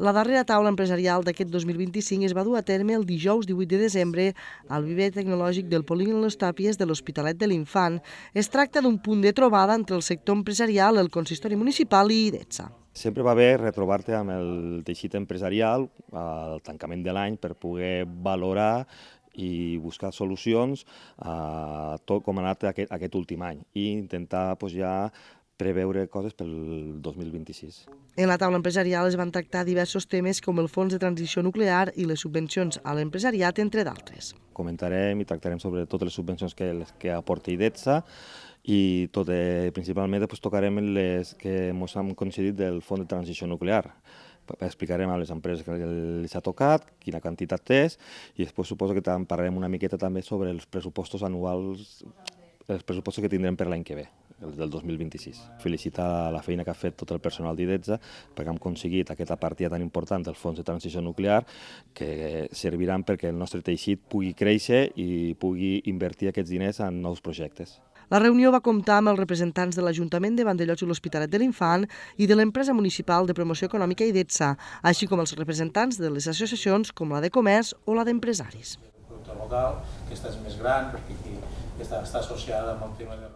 La darrera taula empresarial d'aquest 2025 es va dur a terme el dijous 18 de desembre al viver tecnològic del Polígon Les Tàpies de l'Hospitalet de l'Infant. Es tracta d'un punt de trobada entre el sector empresarial, el consistori municipal i IDETSA. Sempre va bé retrobar-te amb el teixit empresarial al tancament de l'any per poder valorar i buscar solucions a tot com ha anat aquest últim any i intentar ja preveure coses pel 2026. En la taula empresarial es van tractar diversos temes com el fons de transició nuclear i les subvencions a l'empresariat, entre d'altres. Comentarem i tractarem sobre totes les subvencions que aporta IDETSA i principalment tocarem les que ens han concedit del fons de transició nuclear. Explicarem a les empreses que els ha tocat, quina quantitat és, i després suposo que parlarem una miqueta també sobre els pressupostos anuals, els pressupostos que tindrem per l'any que ve, el del 2026. Felicitar la feina que ha fet tot el personal d'IDETSA perquè hem aconseguit aquesta partida tan important del fons de transició nuclear que serviran perquè el nostre teixit pugui créixer i pugui invertir aquests diners en nous projectes. La reunió va comptar amb els representants de l'Ajuntament de Vandellòs i l'Hospitalet de l'Infant i de l'empresa municipal de promoció econòmica IDETSA, així com els representants de les associacions com la de comerç o la d'empresaris. El producte local, que és més gran, perquè aquí està associada amb el tema de